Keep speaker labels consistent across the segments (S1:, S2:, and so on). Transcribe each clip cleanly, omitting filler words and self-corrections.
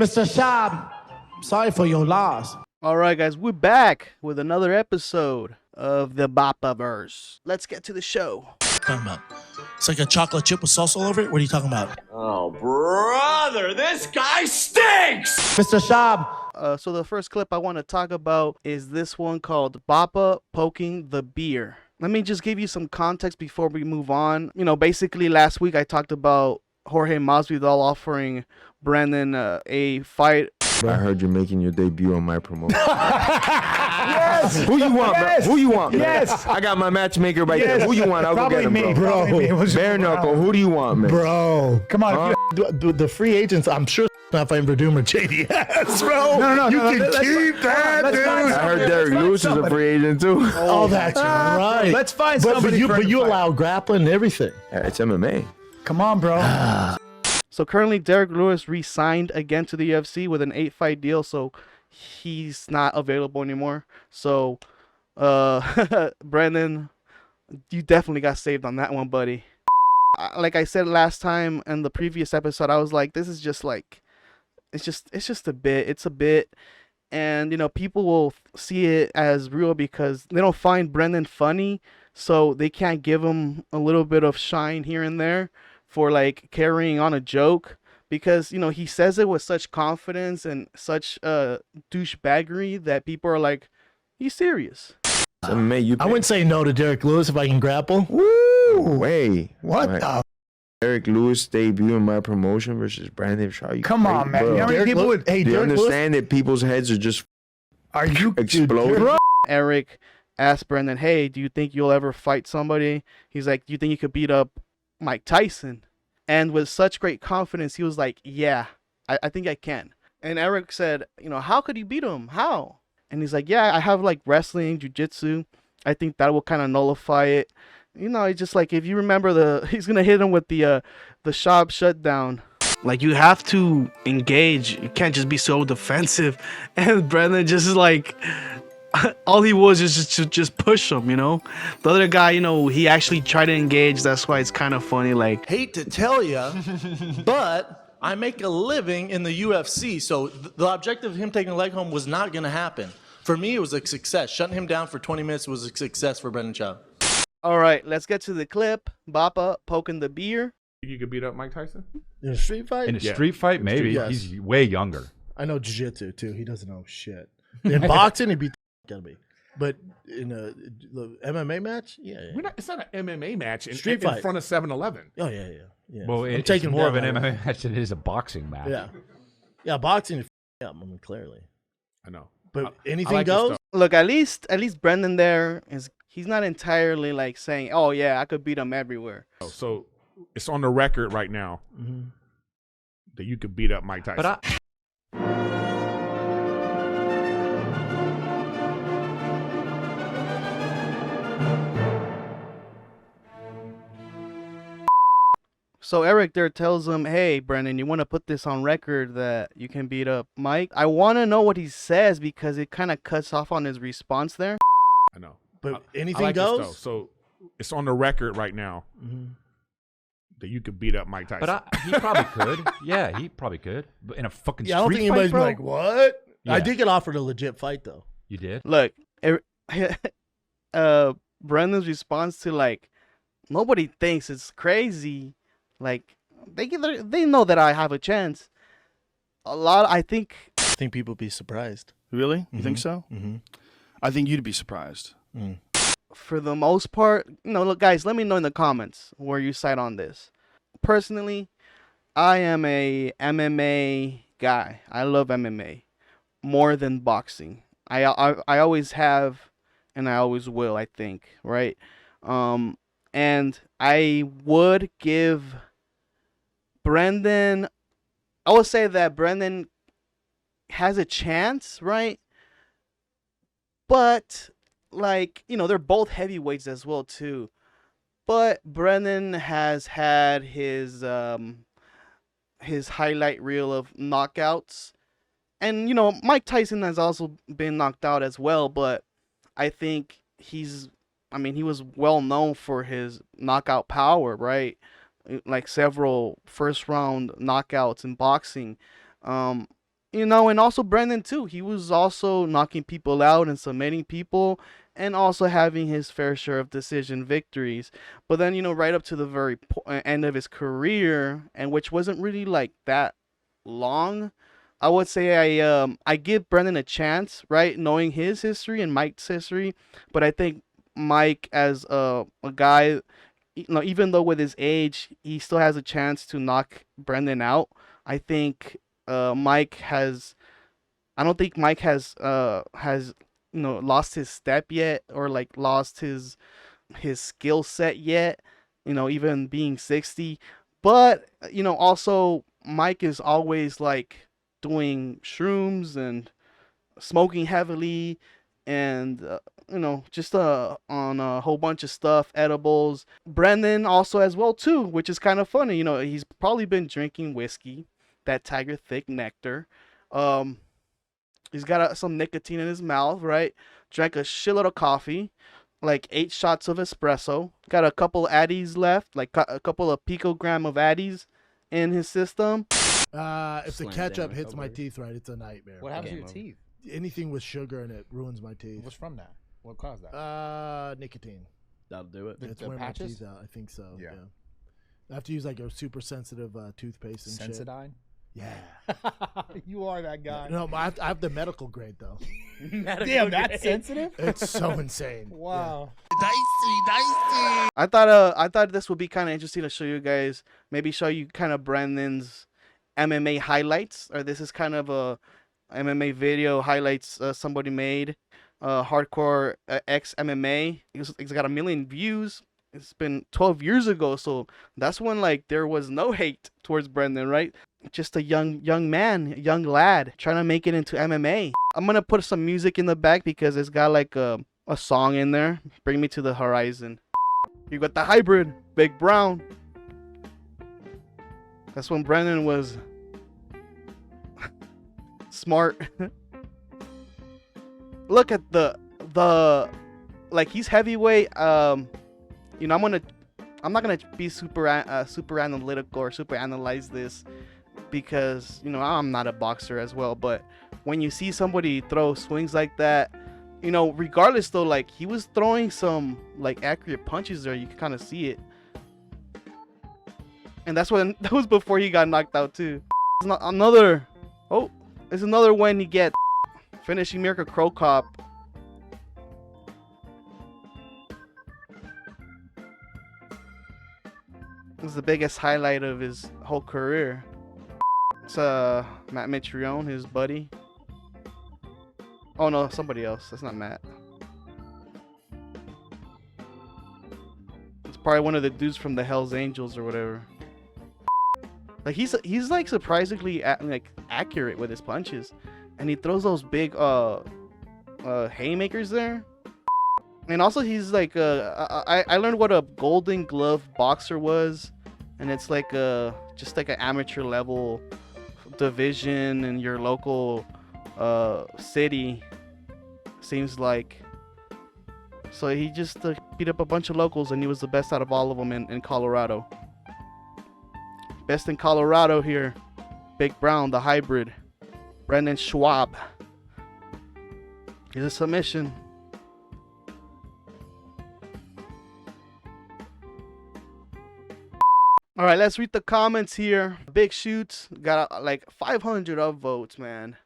S1: Mr. Schaub, sorry for your loss.
S2: All right, guys, we're back with another episode of the Bapaverse. Let's get to the show.
S1: Talking about? It's like a chocolate chip with sauce all over it? What are you talking about?
S3: Oh, brother, this guy stinks!
S1: Mr. Schaub.
S2: So the first clip I want to talk about is this one called Bapa poking the beer. Let me just give you some context before we move on. You know, basically last week I talked about Jorge Masvidal offering Brandon a fight.
S4: I heard you're making your debut on my promotion.
S1: Yes.
S4: Who you want,
S1: Yes.
S4: bro? Who you want, man?
S1: Yes.
S4: I got my matchmaker right
S1: Yes.
S4: there. Who you want? I'll
S1: Probably
S4: go get him,
S1: me,
S4: bro.
S1: bro.
S4: Bare knuckle. Who do you want, man?
S1: Bro.
S5: Come on,
S4: Huh?
S5: the free agents, I'm sure not fighting Verdum or JDS, bro.
S1: No,
S5: you
S1: no,
S5: can
S1: let's
S5: keep that,
S1: let's
S5: dude.
S1: find
S4: I heard Derek
S1: find
S4: Lewis is a
S1: somebody.
S4: free agent, too.
S5: Oh, that's right.
S1: Let's find
S5: but
S1: somebody.
S5: you,
S1: for
S5: but
S1: him to
S5: you
S1: fight.
S5: allow grappling and everything.
S4: It's MMA.
S1: Come on, bro.
S2: So currently Derek Lewis re-signed again to the UFC with an 8-fight deal, so he's not available anymore. So Brandon, you definitely got saved on that one, buddy. Like I said last time in the previous episode, I was like, this is just like, it's just a bit. It's a bit. And, you know, people will see it as real because they don't find Brendan funny, so they can't give him a little bit of shine here and there for, like, carrying on a joke. Because, you know, he says it with such confidence and such douchebaggery that people are like, he's serious.
S4: It's MMA. You
S5: I wouldn't say no to Derek Lewis if I can grapple.
S4: Woo! Way.
S5: What
S4: My-
S5: the?
S4: Derek Lewis debut in my promotion versus Brandon Shaw. You
S1: Come on,
S4: crazy,
S1: man.
S4: bro.
S1: You know how many
S5: Derek
S1: people
S5: Lew-
S1: would...
S5: Hey,
S4: Do you
S5: Derek Lewis,
S4: understand that people's heads are just
S1: Are you...
S4: exploding?
S1: Bro.
S2: Eric asked Brendan, hey, do you think you'll ever fight somebody? He's like, do you think you could beat up Mike Tyson? And with such great confidence, he was like, yeah, I think I can. And Eric said, you know, how could you beat him? How? And he's like, yeah, I have like wrestling, jiu-jitsu. I think that will kind of nullify it. You know, it's just like, if you remember he's going to hit him with the Schaub shutdown. Like, you have to engage. You can't just be so defensive. And Brendan just is like, all he was is just push him, you know? The other guy, you know, he actually tried to engage. That's why it's kind of funny. Like,
S6: Hate to tell you, but I make a living in the UFC, so the objective of him taking a leg home was not going to happen. For me, it was a success. Shutting him down for 20 minutes was a success for Brendan Schaub.
S2: all right, let's get to the clip. Bapa poking the beer.
S7: You could beat up Mike Tyson?
S5: in a street fight?
S8: In a street fight, maybe.
S5: Yes.
S8: He's way younger.
S5: I know jiu-jitsu, too. He doesn't know shit. In boxing, he'd be gotta be. But in the MMA match, yeah.
S7: It's not an MMA match in,
S5: Street
S7: in
S5: fight.
S7: front of 7-Eleven.
S5: Oh, yeah.
S8: Well,
S5: I'm
S8: it's
S5: taking
S8: more of
S5: that
S8: an
S5: one.
S8: MMA match than it is a boxing match.
S5: Yeah. Yeah, boxing, yeah, I mean, clearly.
S7: I know.
S5: But
S7: I
S5: anything
S7: like this
S5: goes.
S7: stuff.
S2: Look, at least Brendan there he's not entirely like saying, oh yeah, I could beat him everywhere.
S7: So it's on the record right now that you could beat up Mike Tyson.
S8: But
S2: So Eric there tells him, hey, Brendan, you want to put this on record that you can beat up Mike? I want to know what he says because it kind of cuts off on his response there.
S7: I know.
S5: But
S7: I
S5: anything
S7: like this
S5: goes.
S7: though. So it's on the record right now that you could beat up Mike Tyson.
S8: he probably could. Yeah, he probably could. But in a fucking
S5: Yeah, I don't
S8: street
S5: think anybody's
S8: fight, bro?
S5: like, what? I
S8: Yeah.
S5: did get offered a legit fight, though.
S8: You did?
S2: Look, Brendan's response to like, nobody thinks it's crazy. Like, they know that I have a chance. I think.
S9: I think people would be surprised.
S1: Really? You think so?
S9: Mm-hmm.
S1: I think you'd be surprised.
S2: For the most part, look, guys, let me know in the comments where you side on this. Personally, I am a MMA guy. I love MMA more than boxing. I always have, and I always will, I think, right? And I would give Brendan, I would say that Brendan has a chance, right? But like, they're both heavyweights as well too. But Brendan has had his highlight reel of knockouts. And Mike Tyson has also been knocked out as well, but I think he was well known for his knockout power, right? Like several first round knockouts in boxing. You know, and also Brendan too. He was also knocking people out and submitting people, and also having his fair share of decision victories. But then, you know, right up to the very end of his career, and which wasn't really like that long, I would say I give Brendan a chance, right, knowing his history and Mike's history. But I think Mike, as a guy, you know, even though with his age, he still has a chance to knock Brendan out. I think Mike has. I don't think Mike has you know lost his step yet, or like lost his skill set yet. You know, even being 60. But you know, also Mike is always like doing shrooms and smoking heavily, and you know, just on a whole bunch of stuff, edibles. Brendan also as well too, which is kind of funny. You know, he's probably been drinking whiskey, that Tiger Thick Nectar. Um, he's got some nicotine in his mouth, right? Drank a shitload of coffee, like 8 shots of espresso. Got a couple addies left, like a couple of picogram of addies in his system.
S5: If the
S10: Slam
S5: ketchup
S10: down
S5: hits my
S10: over.
S5: teeth right, it's a nightmare.
S9: What happens to
S10: Game
S9: your
S10: over.
S9: teeth?
S5: Anything with sugar in it ruins my teeth.
S9: What's from that? What caused that?
S5: Nicotine.
S10: That'll do it.
S5: It's
S9: the
S5: wearing my
S9: patches?
S5: teeth out. I think so.
S9: Yeah.
S5: I have to use like a super sensitive toothpaste and shit.
S9: Sensodyne?
S5: Yeah.
S9: You are that guy.
S5: No, I have the medical grade though.
S9: Damn, that's sensitive?
S5: It's so insane.
S9: Wow.
S2: I thought this would be kind of interesting to show you guys. Maybe show you kind of Brandon's MMA highlights, or this is kind of a MMA video highlights somebody made. Hardcore X MMA. It's got 1 million views. It's been 12 years ago, so that's when like there was no hate towards Brendan, right? Just a young man, a young lad trying to make it into MMA. I'm gonna put some music in the back because it's got like a song in there. Bring me to the horizon. You got the hybrid, Big Brown. That's when Brendan was smart. Look at the like, he's heavyweight. You know, I'm not gonna be super analytical or super analyze this, because you know I'm not a boxer as well. But when you see somebody throw swings like that, you know, regardless though, like he was throwing some like accurate punches there. You can kind of see it, and that was before he got knocked out too. It's not another. Oh, it's another one he gets. Finishing Mirka Crow Cop. This is the biggest highlight of his whole career. It's Matt Mitrione, his buddy. Oh no, somebody else. That's not Matt. It's probably one of the dudes from the Hells Angels or whatever. Like he's like surprisingly accurate with his punches, and he throws those big haymakers there. And also he's like I learned what a Golden Glove boxer was, and it's like just like an amateur level division in your local city, seems like. So he just beat up a bunch of locals, and he was the best out of all of them in Colorado. Best in Colorado here. Big Brown, the hybrid. Brendan Schaub. Here's a submission. All right, let's read the comments here. Big Shoots got like 500 upvotes, man.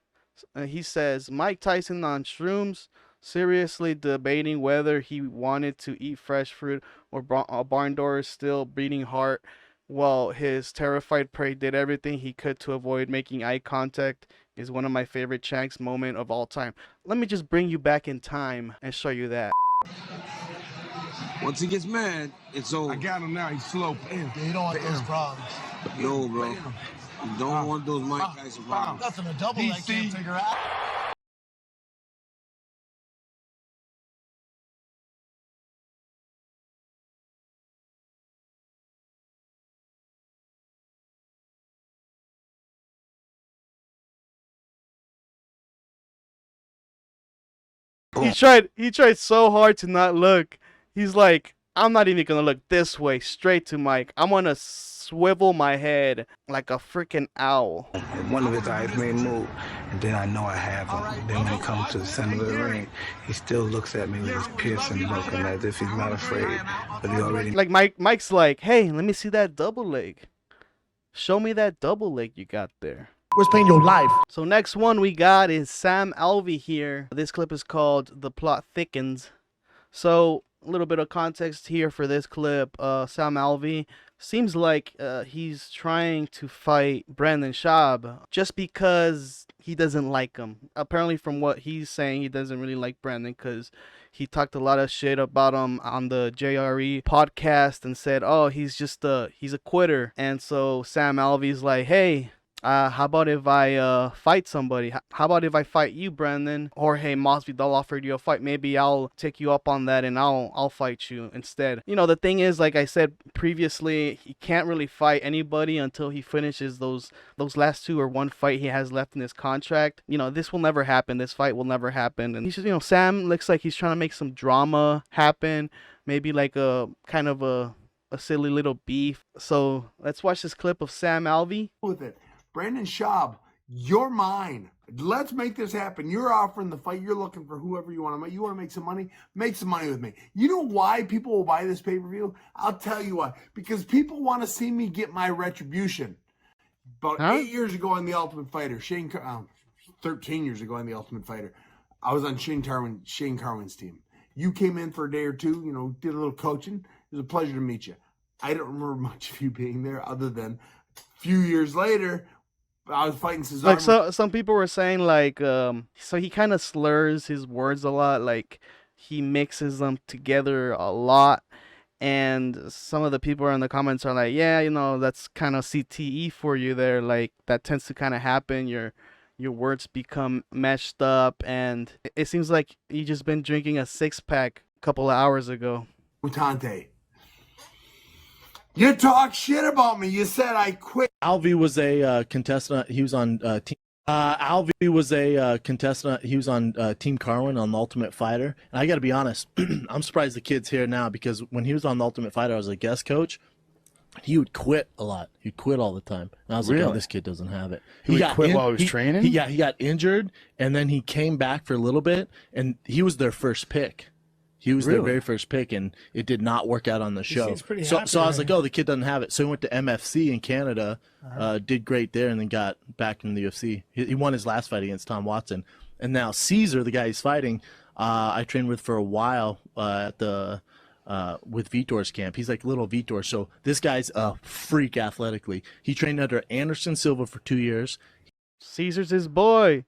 S2: He says, Mike Tyson on shrooms, seriously debating whether he wanted to eat fresh fruit or barn doors, still beating heart, while his terrified prey did everything he could to avoid making eye contact, is one of my favorite Shanks moment of all time. Let me just bring you back in time and show you that.
S3: Once he gets mad, it's over.
S11: I got him now. He's slow. Bam.
S5: You don't want those problems.
S3: No, bro. You don't want those Mike Tyson problems.
S5: Nothing a double I can't figure out. He tried so hard to not look. He's like,
S2: I'm not even gonna look this way, straight to Mike. I'm gonna swivel my head like a freaking owl.
S3: If one of his eyes may move, and then I know I have him. Then when he comes to the center of the ring, he still looks at me with his piercing look, and as if he's not afraid, but he already.
S2: Like Mike's like, hey, let me see that double leg. Show me that double leg you got there.
S1: Where's paying your life?
S2: So next one we got is Sam Alvey here. This clip is called "The Plot Thickens." So a little bit of context here for this clip. Sam Alvey seems like he's trying to fight Brandon Schaub just because he doesn't like him. Apparently, from what he's saying, he doesn't really like Brandon because he talked a lot of shit about him on the JRE podcast and said, "Oh, he's a quitter." And so Sam Alvey's like, "Hey, how about if I fight somebody? How about if I fight you, Brandon? Jorge Masvidal offered you a fight. Maybe I'll take you up on that and I'll fight you instead." You know, the thing is, like I said previously, he can't really fight anybody until he finishes those last 2 or 1 fight he has left in his contract. You know, this will never happen. This fight will never happen. And he's just, you know, Sam looks like he's trying to make some drama happen. Maybe like a kind of a silly little beef. So let's watch this clip of Sam Alvey.
S10: With it. Brandon Schaub, you're mine. Let's make this happen. You're offering the fight. You're looking for whoever you want to make. You want to make some money? Make some money with me. You know why people will buy this pay-per-view? I'll tell you why. Because people want to see me get my retribution. About 8 years ago on The Ultimate Fighter, 13 years ago on The Ultimate Fighter, I was on Shane Carwin's team. You came in for a day or two, you know, did a little coaching. It was a pleasure to meet you. I don't remember much of you being there other than a few years later, I was fighting Cesaro.
S2: Like, so some people were saying, like, so he kind of slurs his words a lot, like he mixes them together a lot, and some of the people in the comments are like, yeah, you know, that's kind of CTE for you there, like that tends to kind of happen. Your words become meshed up, and it seems like you just been drinking a 6-pack a couple of hours ago.
S10: Mutante. You talk shit about me. You said I quit.
S6: Alvey was a contestant. He was on team. Alvey was a contestant. He was on Team Carwin on The Ultimate Fighter. And I got to be honest, I'm surprised the kid's here now because when he was on The Ultimate Fighter, I was a guest coach. He would quit a lot. He'd quit all the time. And I was like, oh, this kid doesn't have it.
S9: He would quit while he was training?
S6: He got injured, and then he came back for a little bit, and he was their first pick. He was their very first pick, and it did not work out on the show. So I was like, oh, the kid doesn't have it. So he went to MFC in Canada, did great there, and then got back in the UFC. He won his last fight against Tom Watson. And now Caesar, the guy he's fighting, I trained with for a while at the with Vitor's camp. He's like little Vitor. So this guy's a freak athletically. He trained under Anderson Silva for 2 years.
S2: Caesar's his boy.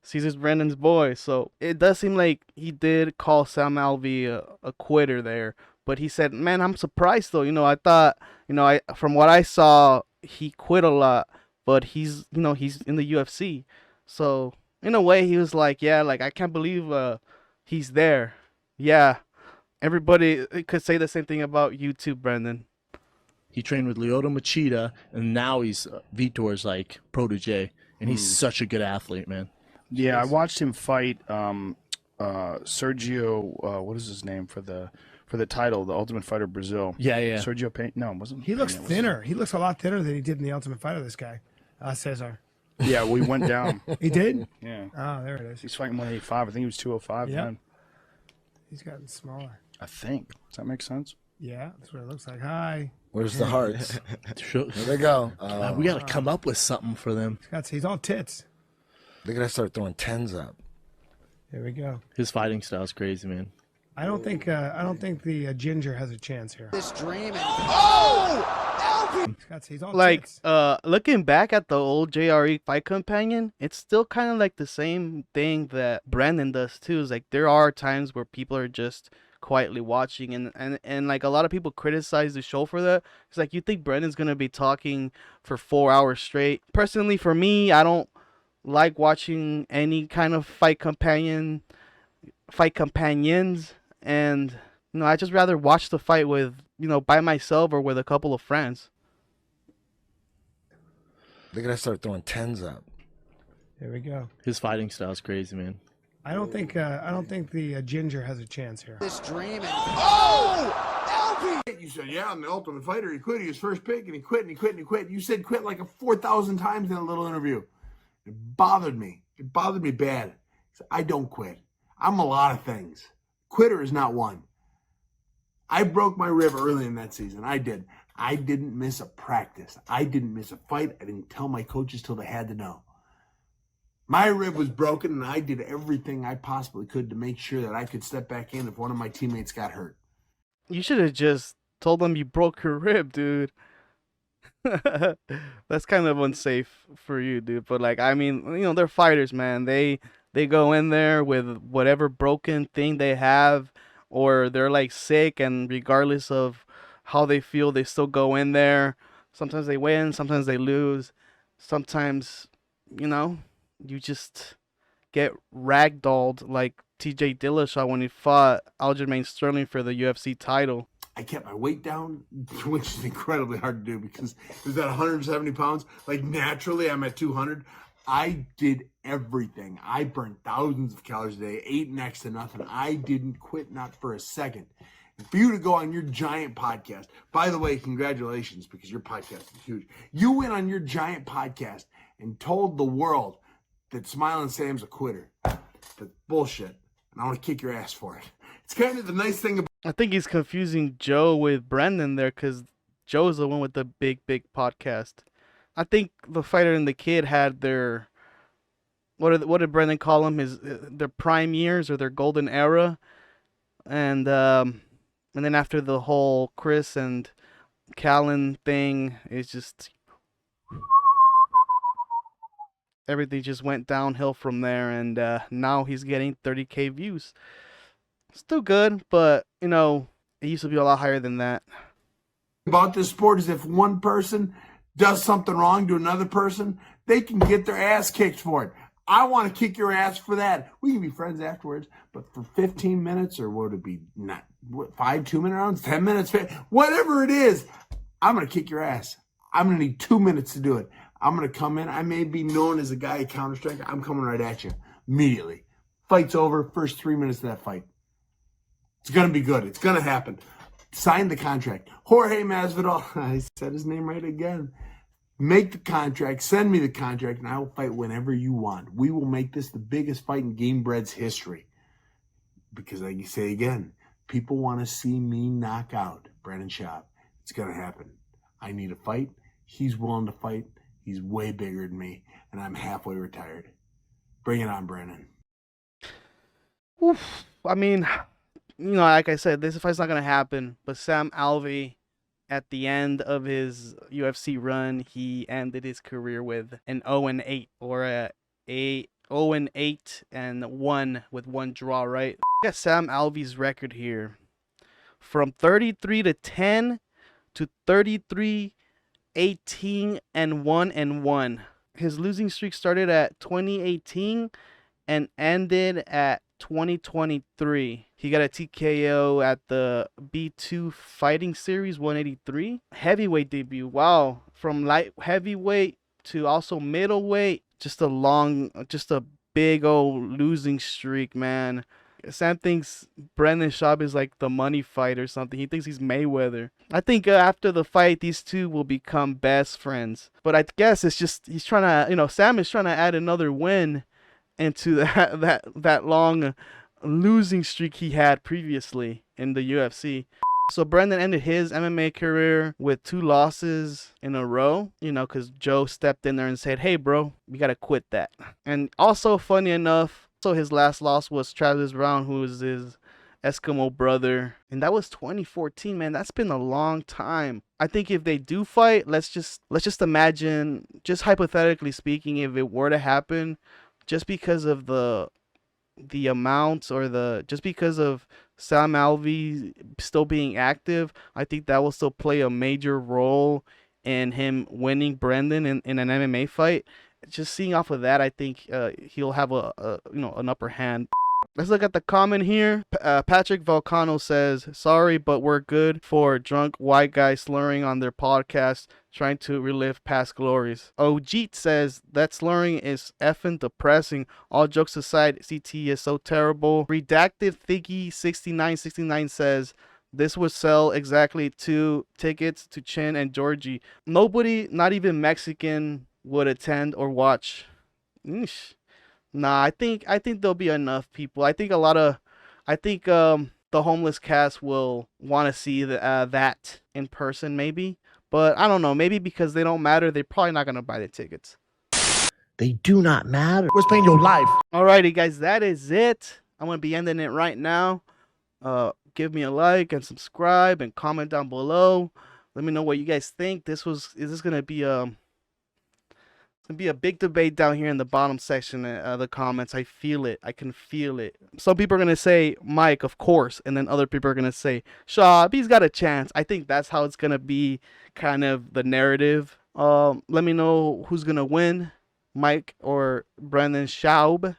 S2: Caesar's Brandon's boy. So it does seem like he did call Sam Alvey a quitter there. But he said, man, I'm surprised though. You know, I thought, you know, from what I saw, he quit a lot. But he's in the UFC. So in a way, he was like, yeah, like I can't believe he's there. Yeah. Everybody could say the same thing about you too, Brandon.
S6: He trained with Lyoto Machida, and now he's Vitor's like protege. And he's such a good athlete, man.
S9: Yeah, I watched him fight Sergio. What is his name for the title, the Ultimate Fighter Brazil?
S6: Yeah.
S9: Sergio Payne. No, it wasn't.
S11: He looks thinner. He looks a lot thinner than he did in the Ultimate Fighter. This guy, Cesar.
S9: Yeah, we went down.
S11: He did.
S9: Yeah.
S11: Oh, there it is.
S9: He's fighting 185. I think he was 205.
S11: Yeah.
S9: Then.
S11: He's gotten smaller.
S9: I think. Does that make sense?
S11: Yeah, that's what it looks like. Hi.
S5: Where's the hearts?
S6: There
S5: they go.
S6: We got to come up with something for them.
S11: He's all tits.
S5: They're gonna start throwing 10s up.
S11: There we go.
S6: His fighting style is crazy, man.
S11: I don't think the Ginger has a chance here.
S12: This dreaming.
S11: He's all
S2: like
S11: tits.
S2: Looking back at the old JRE Fight Companion, it's still kind of like the same thing that Brandon does too. Is like there are times where people are just quietly watching, and like a lot of people criticize the show for that. It's like, you think Brandon's gonna be talking for 4 hours straight? Personally, for me, I don't like watching any kind of fight companions, and you know, I just rather watch the fight with, you know, by myself or with a couple of friends.
S5: They're gonna start throwing 10s up.
S11: There we go.
S6: His fighting style is crazy, man.
S11: I don't think the Ginger has a chance here.
S12: This dreaming.
S10: You said, yeah, on the Ultimate Fighter, he quit. He was first pick, and he quit, and he quit, and he quit. You said quit like 4,000 times in a little interview. It bothered me. It bothered me bad. I don't quit. I'm a lot of things. Quitter is not one. I broke my rib early in that season. I did. I didn't miss a practice. I didn't miss a fight. I didn't tell my coaches till they had to know. My rib was broken, and I did everything I possibly could to make sure that I could step back in if one of my teammates got hurt.
S2: You should have just told them you broke your rib, dude. That's kind of unsafe for you, dude. But like, I mean, you know, they're fighters, man. They go in there with whatever broken thing they have, or they're like sick, and regardless of how they feel, they still go in there. Sometimes they win, sometimes they lose. Sometimes, you know, you just get ragdolled like TJ Dillashaw when he fought Aljamain Sterling for the UFC title.
S10: I kept my weight down, which is incredibly hard to do because it was at 170 pounds. Like, naturally, I'm at 200. I did everything. I burned thousands of calories a day, ate next to nothing. I didn't quit, not for a second. And for you to go on your giant podcast, by the way, congratulations, because your podcast is huge. You went on your giant podcast and told the world that Smilen Sam's a quitter. That's bullshit. And I want to kick your ass for it. It's kind of the nice thing about...
S2: I think he's confusing Joe with Brendan there, because Joe's the one with the big podcast. I think the Fighter and the Kid had their, what did Brendan call them? Their prime years or their golden era, and then after the whole Chris and Callan thing, it's just everything just went downhill from there, and now he's getting 30K views. Still good, but, you know, it used to be a lot higher than that.
S10: About this sport is if one person does something wrong to another person, they can get their ass kicked for it. I want to kick your ass for that. We can be friends afterwards, but for 15 minutes, or what would it be? Not 5 2-minute rounds, 10 minutes, whatever it is, I'm going to kick your ass. I'm going to need 2 minutes to do it. I'm going to come in. I may be known as a guy at Counter-Strike. I'm coming right at you immediately. Fight's over. First 3 minutes of that fight. It's going to be good. It's going to happen. Sign the contract. Jorge Masvidal, I said his name right again. Make the contract. Send me the contract, and I will fight whenever you want. We will make this the biggest fight in Game Bread's history. Because, like you say again, people want to see me knock out Brendan Schaub. It's going to happen. I need a fight. He's willing to fight. He's way bigger than me, and I'm halfway retired. Bring it on, Brendan.
S2: Oof. I mean, you know, like I said, this fight's not going to happen, but Sam Alvey, at the end of his UFC run, he ended his career with an 0-8 or a 0-8 and 1 with 1 draw, right? Look at Sam Alvey's record here. From 33-10 to 33-18 and 1-1. His losing streak started at 2018 and ended at 2023. He got a TKO at the B2 Fighting Series 183. Heavyweight debut. Wow. From light heavyweight to also middleweight. Just a big old losing streak, man. Sam thinks Brendan Schaub is like the money fight or something. He thinks he's Mayweather. I think after the fight, these two will become best friends. But I guess it's just, he's trying to, you know, Sam is trying to add another win into that long losing streak he had previously in the UFC. So Brendan ended his MMA career with 2 losses in a row, you know, because Joe stepped in there and said, hey, bro, we got to quit that. And also, funny enough, so his last loss was Travis Brown, who is his Eskimo brother. And that was 2014, man. That's been a long time. I think if they do fight, let's just imagine, just hypothetically speaking, if it were to happen, just because of the amount or just because of Sam Alvey still being active, I think that will still play a major role in him winning Brendan in an MMA fight. Just seeing off of that, I think he'll have an upper hand. Let's look at the comment here. Patrick Volcano says, sorry, but we're good for drunk white guys slurring on their podcast, trying to relive past glories. Ojit says, that slurring is effing depressing. All jokes aside, CT is so terrible. Redacted Thiggy 6969 says, This would sell exactly 2 tickets to Chin and Georgie. Nobody, not even Mexican, would attend or watch. Eesh. Nah, I think there'll be enough people. I think the homeless cast will want to see that in person, maybe. But I don't know. Maybe because they don't matter, they're probably not gonna buy the tickets.
S5: They do not matter. What's paying your life?
S2: Alrighty, guys, that is it. I'm gonna be ending it right now. Give me a like and subscribe and comment down below. Let me know what you guys think. Is this gonna be a big debate down here in the bottom section of the comments. I feel it. I can feel it. Some people are gonna say Mike, of course, and then other people are gonna say Schaub, he's got a chance. I think that's how it's gonna be, kind of the narrative. Let me know who's gonna win, Mike or Brendan Schaub,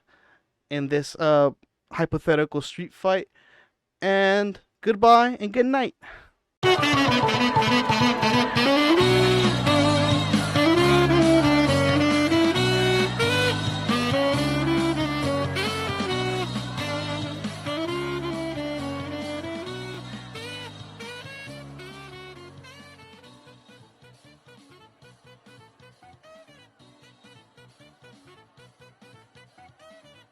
S2: in this hypothetical street fight. And goodbye and good night.